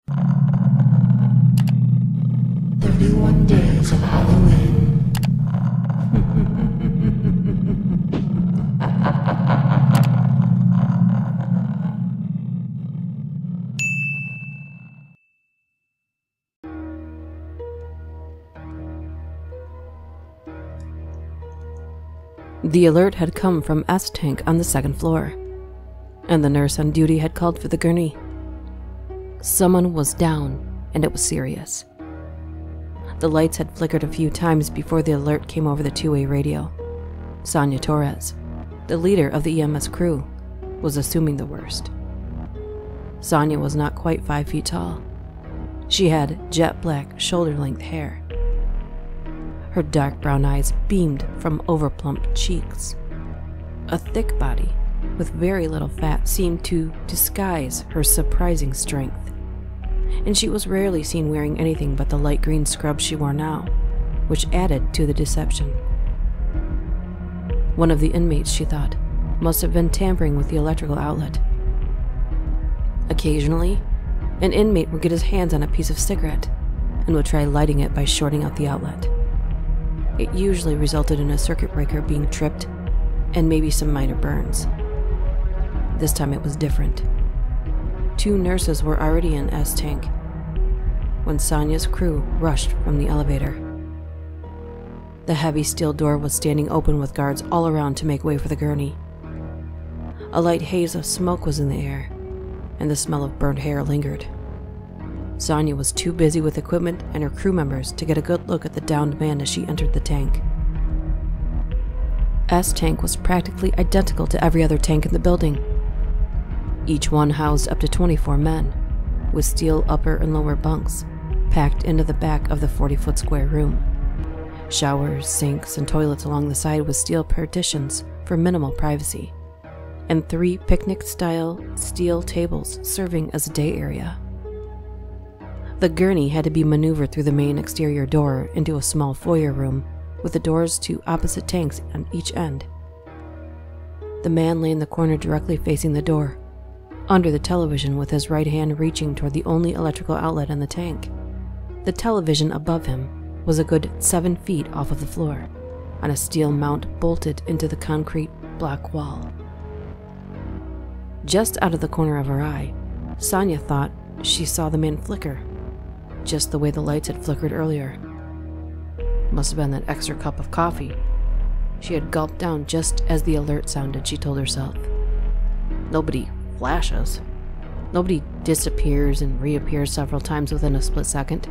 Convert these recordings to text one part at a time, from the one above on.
31 days of Halloween. The alert had come from S tank on the second floor, and the nurse on duty had called for the gurney. Someone was down, and it was serious. The lights had flickered a few times before the alert came over the two-way radio. Sonia Torres, the leader of the EMS crew, was assuming the worst. Sonia was not quite 5 feet tall. She had jet black, shoulder-length hair. Her dark brown eyes beamed from overplumped cheeks. A thick body with very little fat seemed to disguise her surprising strength, and she was rarely seen wearing anything but the light green scrubs she wore now, which added to the deception. One of the inmates, she thought, must have been tampering with the electrical outlet. Occasionally, an inmate would get his hands on a piece of cigarette and would try lighting it by shorting out the outlet. It usually resulted in a circuit breaker being tripped and maybe some minor burns. This time it was different. 2 nurses were already in S tank when Sonia's crew rushed from the elevator. The heavy steel door was standing open with guards all around to make way for the gurney. A light haze of smoke was in the air, and the smell of burnt hair lingered. Sonia was too busy with equipment and her crew members to get a good look at the downed man as she entered the tank. S tank was practically identical to every other tank in the building. Each one housed up to 24 men, with steel upper and lower bunks packed into the back of the 40-foot square room. Showers, sinks, and toilets along the side with steel partitions for minimal privacy, and 3 picnic-style steel tables serving as a day area. The gurney had to be maneuvered through the main exterior door into a small foyer room with the doors to opposite tanks on each end. The man lay in the corner directly facing the door, under the television with his right hand reaching toward the only electrical outlet in the tank. The television above him was a good 7 feet off of the floor, on a steel mount bolted into the concrete block wall. Just out of the corner of her eye, Sonia thought she saw the man flicker, just the way the lights had flickered earlier. Must have been that extra cup of coffee she had gulped down just as the alert sounded, she told herself. Nobody flashes. Nobody disappears and reappears several times within a split second.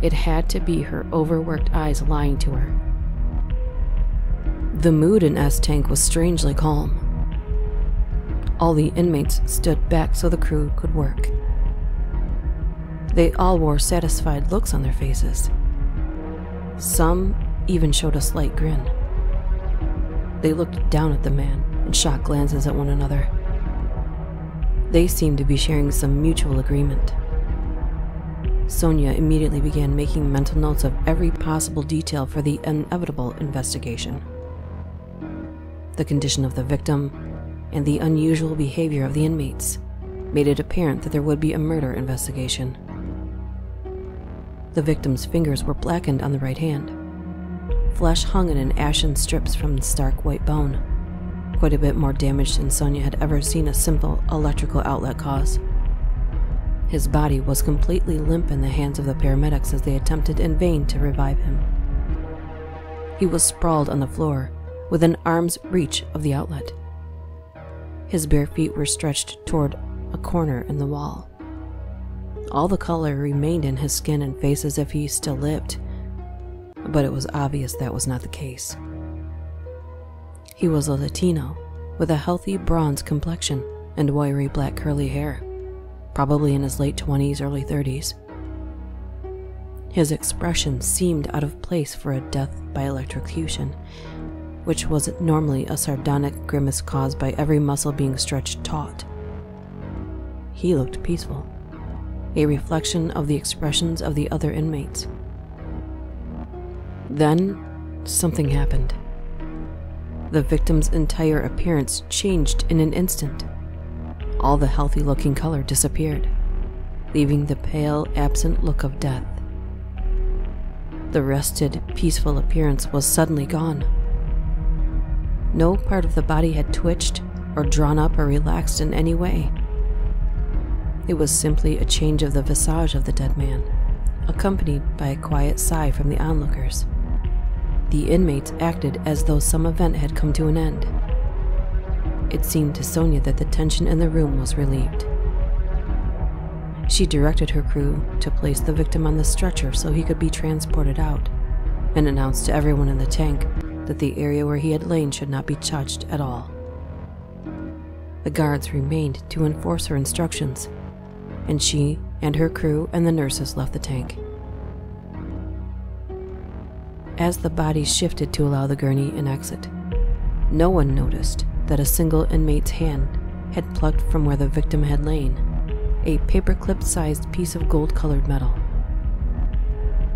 It had to be her overworked eyes lying to her. The mood in S tank was strangely calm. All the inmates stood back so the crew could work. They all wore satisfied looks on their faces. Some even showed a slight grin. They looked down at the man and shot glances at one another. They seemed to be sharing some mutual agreement. Sonia immediately began making mental notes of every possible detail for the inevitable investigation. The condition of the victim and the unusual behavior of the inmates made it apparent that there would be a murder investigation. The victim's fingers were blackened on the right hand. Flesh hung in ashen strips from the stark white bone, quite a bit more damage than Sonia had ever seen a simple electrical outlet cause. His body was completely limp in the hands of the paramedics as they attempted in vain to revive him. He was sprawled on the floor, within arm's reach of the outlet. His bare feet were stretched toward a corner in the wall. All the color remained in his skin and face as if he still lived, but it was obvious that was not the case. He was a Latino, with a healthy bronze complexion and wiry black curly hair, probably in his late 20s, early 30s. His expression seemed out of place for a death by electrocution, which was normally a sardonic grimace caused by every muscle being stretched taut. He looked peaceful, a reflection of the expressions of the other inmates. Then, something happened. The victim's entire appearance changed in an instant. All the healthy-looking color disappeared. leaving the pale, absent look of death. The rested, peaceful appearance was suddenly gone. No part of the body had twitched or drawn up or relaxed in any way. It was simply a change of the visage of the dead man, accompanied by a quiet sigh from the onlookers. The inmates acted as though some event had come to an end. It seemed to Sonia that the tension in the room was relieved. She directed her crew to place the victim on the stretcher so he could be transported out, and announced to everyone in the tank that the area where he had lain should not be touched at all. The guards remained to enforce her instructions, and she and her crew and the nurses left the tank. As the bodies shifted to allow the gurney an exit, no one noticed that a single inmate's hand had plucked from where the victim had lain a paperclip-sized piece of gold-colored metal.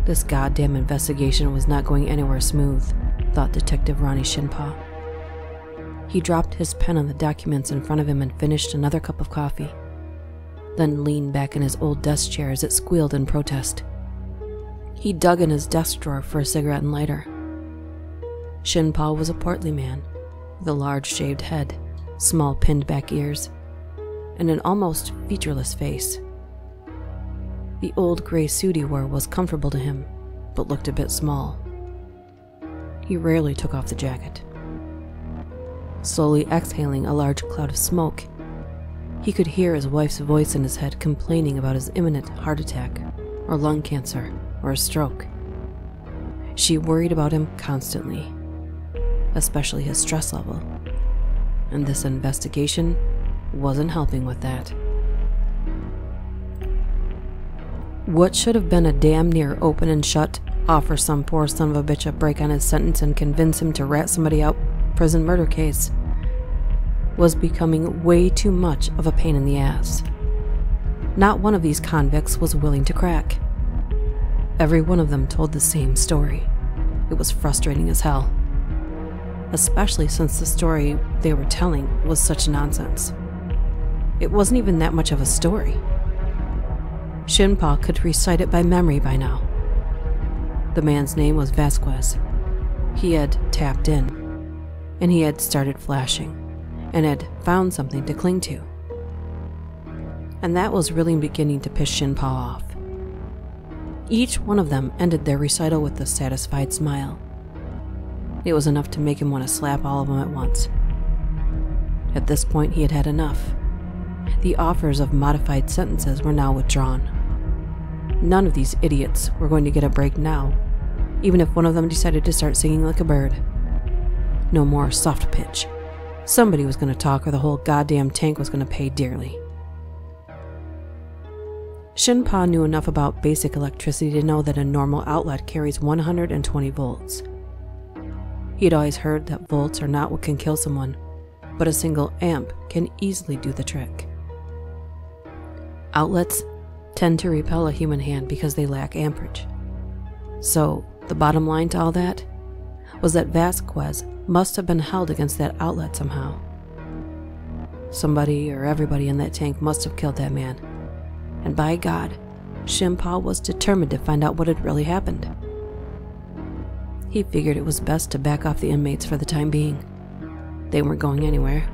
This goddamn investigation was not going anywhere smooth, thought Detective Ronnie Shinpaw. He dropped his pen on the documents in front of him and finished another cup of coffee, then leaned back in his old desk chair as it squealed in protest. He dug in his desk drawer for a cigarette and lighter. Shinpaw was a portly man, with a large shaved head, small pinned-back ears, and an almost featureless face. The old gray suit he wore was comfortable to him, but looked a bit small. He rarely took off the jacket. Slowly exhaling a large cloud of smoke, he could hear his wife's voice in his head complaining about his imminent heart attack, or lung cancer, or a stroke. She worried about him constantly, especially his stress level, and this investigation wasn't helping with that. What should have been a damn near open and shut, offer some poor son of a bitch a break on his sentence and convince him to rat somebody out prison murder case was becoming way too much of a pain in the ass. Not one of these convicts was willing to crack. Every one of them told the same story. It was frustrating as hell, especially since the story they were telling was such nonsense. It wasn't even that much of a story. Shinpaw could recite it by memory by now. The man's name was Vasquez. He had tapped in, and he had started flashing, and had found something to cling to. And that was really beginning to piss Shinpaw off. Each one of them ended their recital with a satisfied smile. It was enough to make him want to slap all of them at once. At this point, he had had enough. The offers of modified sentences were now withdrawn. None of these idiots were going to get a break now, even if one of them decided to start singing like a bird. No more soft pitch. Somebody was going to talk or the whole goddamn tank was going to pay dearly. Shinpaw knew enough about basic electricity to know that a normal outlet carries 120 volts. He had always heard that volts are not what can kill someone, but a single amp can easily do the trick. Outlets tend to repel a human hand because they lack amperage. So, the bottom line to all that was that Vasquez must have been held against that outlet somehow. Somebody or everybody in that tank must have killed that man. And by God, Shinpaw was determined to find out what had really happened. He figured it was best to back off the inmates for the time being. They weren't going anywhere.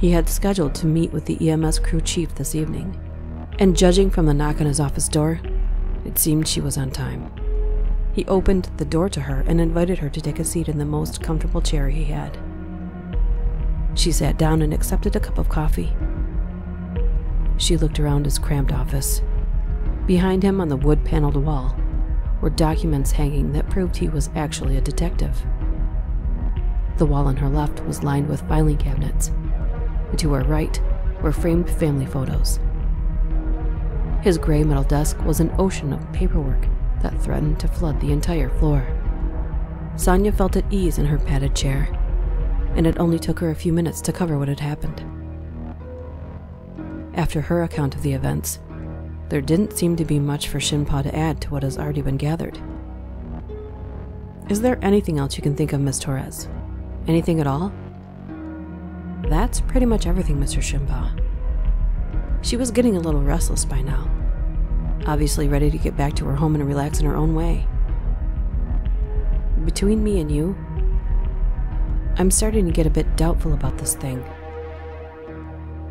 He had scheduled to meet with the EMS crew chief this evening, and judging from the knock on his office door, it seemed she was on time. He opened the door to her and invited her to take a seat in the most comfortable chair he had. She sat down and accepted a cup of coffee. She looked around his cramped office. Behind him on the wood-paneled wall were documents hanging that proved he was actually a detective. The wall on her left was lined with filing cabinets, and to her right were framed family photos. His gray metal desk was an ocean of paperwork that threatened to flood the entire floor. Sonia felt at ease in her padded chair, and it only took her a few minutes to cover what had happened. After her account of the events, there didn't seem to be much for Shinpaw to add to what has already been gathered. Is there anything else you can think of, Miss Torres? Anything at all? That's pretty much everything, Mr. Shinpaw. She was getting a little restless by now, obviously ready to get back to her home and relax in her own way. Between me and you, I'm starting to get a bit doubtful about this thing.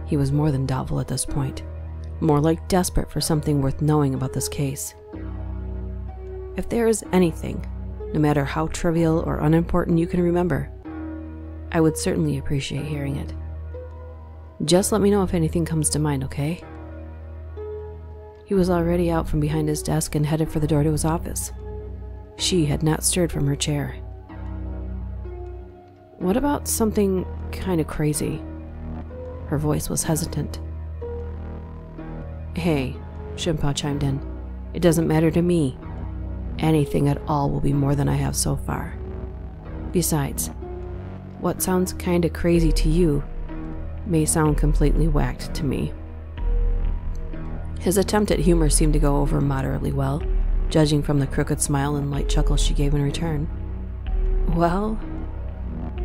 He was more than doubtful at this point, more like desperate for something worth knowing about this case. If there is anything, no matter how trivial or unimportant you can remember, I would certainly appreciate hearing it. Just let me know if anything comes to mind, okay? He was already out from behind his desk and headed for the door to his office. She had not stirred from her chair. What about something kind of crazy? Her voice was hesitant. Hey, Shimpa chimed in. It doesn't matter to me. Anything at all will be more than I have so far. Besides, what sounds kinda crazy to you may sound completely whacked to me. His attempt at humor seemed to go over moderately well, judging from the crooked smile and light chuckle she gave in return. Well,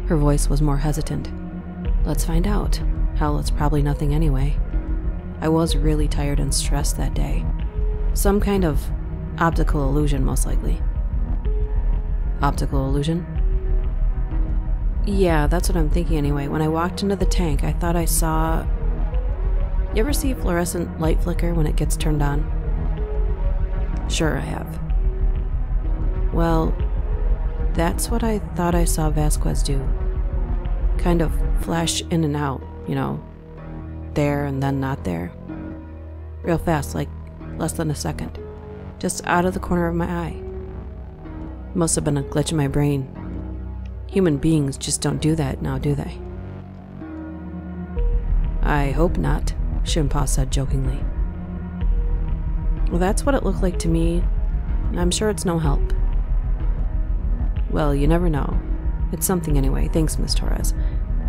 her voice was more hesitant. Let's find out. Hell, it's probably nothing anyway. I was really tired and stressed that day. Some kind of optical illusion, most likely. Optical illusion? Yeah, that's what I'm thinking anyway. When I walked into the tank, I thought I saw... You ever see a fluorescent light flicker when it gets turned on? Sure, I have. Well, that's what I thought I saw Vasquez do. Kind of flash in and out, you know, there and then not there. Real fast, like less than a second. Just out of the corner of my eye. Must have been a glitch in my brain. Human beings just don't do that now, do they? I hope not, Shimpa said jokingly. Well, that's what it looked like to me. I'm sure it's no help. Well, you never know. It's something anyway. Thanks, Miss Torres.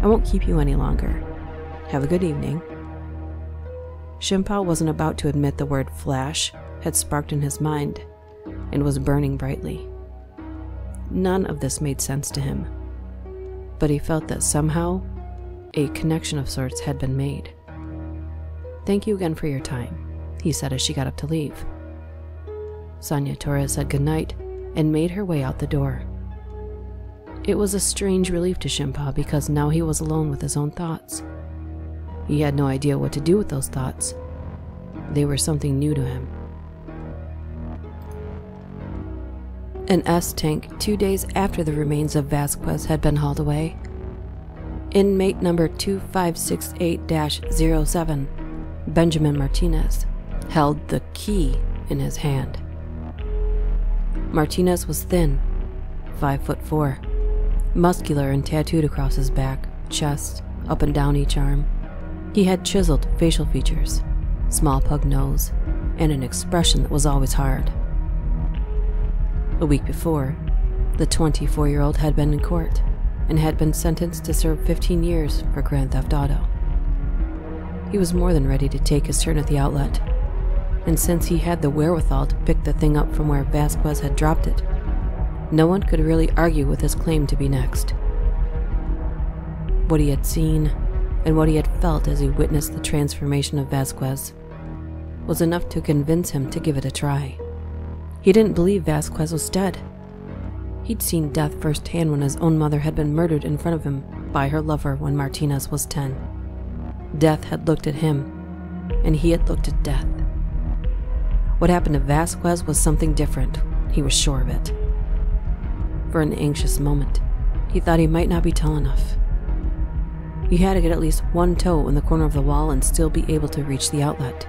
I won't keep you any longer. Have a good evening. Shimpa wasn't about to admit the word flash had sparked in his mind and was burning brightly. None of this made sense to him, but he felt that somehow a connection of sorts had been made. Thank you again for your time, he said as she got up to leave. Sonia Torres said goodnight and made her way out the door. It was a strange relief to Shimpa because now he was alone with his own thoughts. He had no idea what to do with those thoughts. They were something new to him. An S-tank 2 days after the remains of Vasquez had been hauled away. Inmate number 2568-07, Benjamin Martinez, held the key in his hand. Martinez was thin, 5'4", muscular and tattooed across his back, chest, up and down each arm. He had chiseled facial features, small pug nose, and an expression that was always hard. A week before, the 24-year-old had been in court and had been sentenced to serve 15 years for Grand Theft Auto. He was more than ready to take his turn at the outlet, and since he had the wherewithal to pick the thing up from where Vasquez had dropped it, no one could really argue with his claim to be next. What he had seen and what he had felt as he witnessed the transformation of Vasquez was enough to convince him to give it a try. He didn't believe Vasquez was dead. He'd seen death firsthand when his own mother had been murdered in front of him by her lover when Martinez was 10. Death had looked at him, and he had looked at death. What happened to Vasquez was something different, he was sure of it. For an anxious moment, he thought he might not be tall enough. He had to get at least one toe in the corner of the wall and still be able to reach the outlet.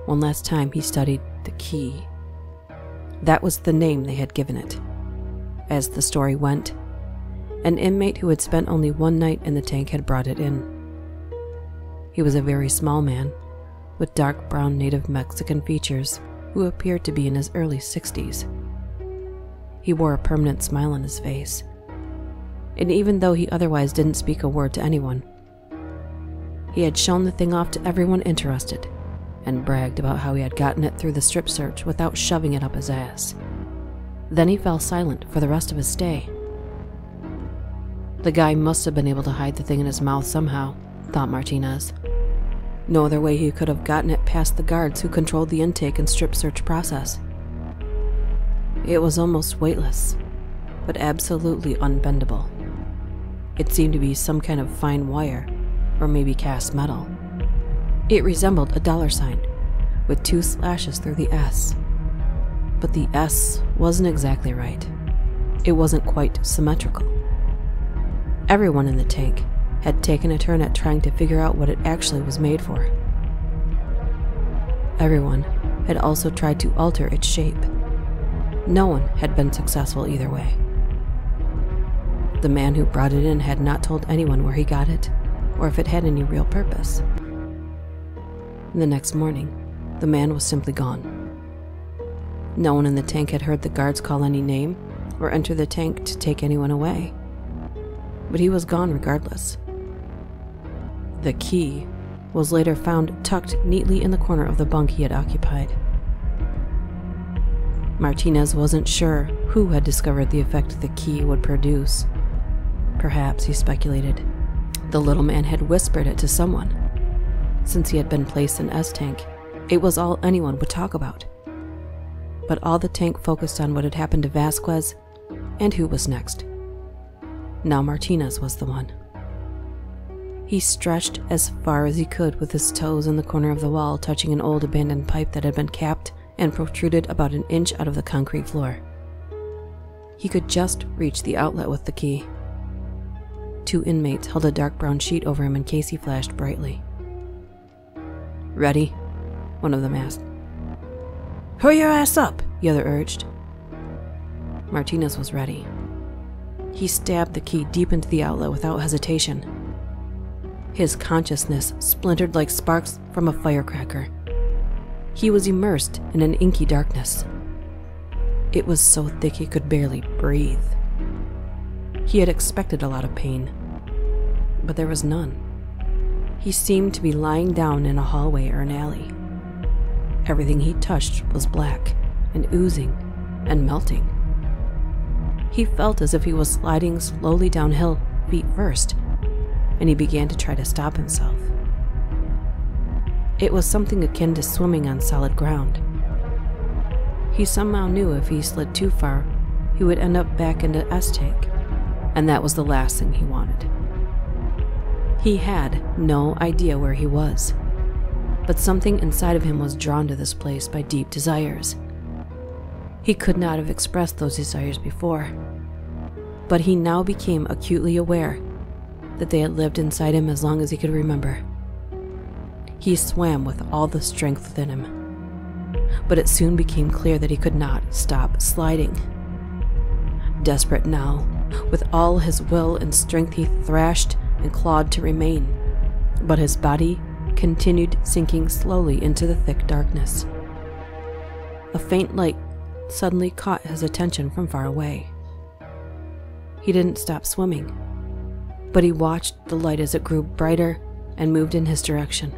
One last time he studied the key. That was the name they had given it. As the story went, an inmate who had spent only one night in the tank had brought it in. He was a very small man, with dark brown native Mexican features, who appeared to be in his early 60s. He wore a permanent smile on his face, and even though he otherwise didn't speak a word to anyone, he had shown the thing off to everyone interested and bragged about how he had gotten it through the strip search without shoving it up his ass. Then he fell silent for the rest of his stay. The guy must have been able to hide the thing in his mouth somehow, thought Martinez. No other way he could have gotten it past the guards who controlled the intake and strip search process. It was almost weightless, but absolutely unbendable. It seemed to be some kind of fine wire, or maybe cast metal. It resembled a $sign, with 2 slashes through the S. But the S wasn't exactly right. It wasn't quite symmetrical. Everyone in the tank had taken a turn at trying to figure out what it actually was made for. Everyone had also tried to alter its shape. No one had been successful either way. The man who brought it in had not told anyone where he got it, or if it had any real purpose. The next morning, the man was simply gone. No one in the tank had heard the guards call any name or enter the tank to take anyone away. But he was gone regardless. The key was later found tucked neatly in the corner of the bunk he had occupied. Martinez wasn't sure who had discovered the effect the key would produce. Perhaps, he speculated, the little man had whispered it to someone. Since he had been placed in S-Tank, it was all anyone would talk about. But all the tank focused on what had happened to Vasquez and who was next. Now Martinez was the one. He stretched as far as he could with his toes in the corner of the wall, touching an old abandoned pipe that had been capped and protruded about an inch out of the concrete floor. He could just reach the outlet with the key. 2 inmates held a dark brown sheet over him in case he flashed brightly. "Ready?" one of them asked. "Hurry your ass up," the other urged. Martinez was ready. He stabbed the key deep into the outlet without hesitation. His consciousness splintered like sparks from a firecracker. He was immersed in an inky darkness. It was so thick he could barely breathe. He had expected a lot of pain, but there was none. He seemed to be lying down in a hallway or an alley. Everything he touched was black and oozing and melting. He felt as if he was sliding slowly downhill, feet first, and he began to try to stop himself. It was something akin to swimming on solid ground. He somehow knew if he slid too far, he would end up back into S-Tank, and that was the last thing he wanted. He had no idea where he was, but something inside of him was drawn to this place by deep desires. He could not have expressed those desires before, but he now became acutely aware that they had lived inside him as long as he could remember. He swam with all the strength within him, but it soon became clear that he could not stop sliding. Desperate now, with all his will and strength, he thrashed and clawed to remain, but his body continued sinking slowly into the thick darkness. A faint light suddenly caught his attention from far away. He didn't stop swimming, but he watched the light as it grew brighter and moved in his direction.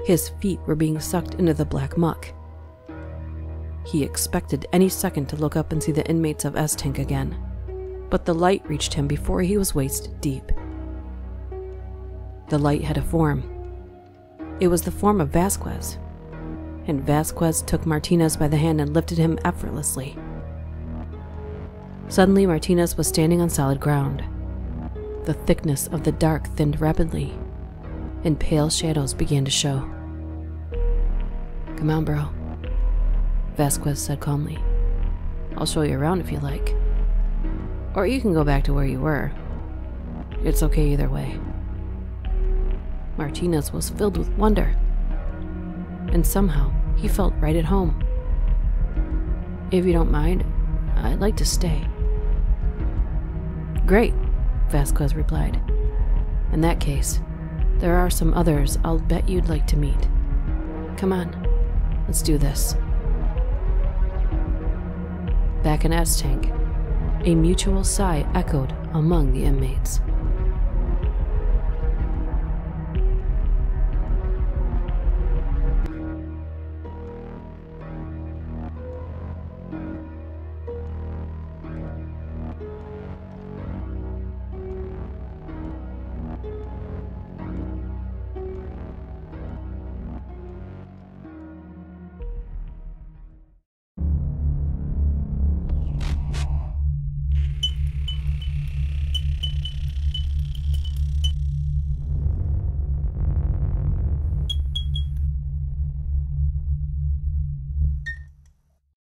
His feet were being sucked into the black muck. He expected any second to look up and see the inmates of S-Tank again, but the light reached him before he was waist deep. The light had a form. It was the form of Vasquez, and Vasquez took Martinez by the hand and lifted him effortlessly. Suddenly, Martinez was standing on solid ground. The thickness of the dark thinned rapidly, and pale shadows began to show. "Come on, bro," Vasquez said calmly. "I'll show you around if you like. Or you can go back to where you were. It's okay either way." Martinez was filled with wonder, and somehow he felt right at home. "If you don't mind, I'd like to stay." "Great," Vasquez replied. "In that case, there are some others I'll bet you'd like to meet. Come on, let's do this." Back in S-Tank, a mutual sigh echoed among the inmates.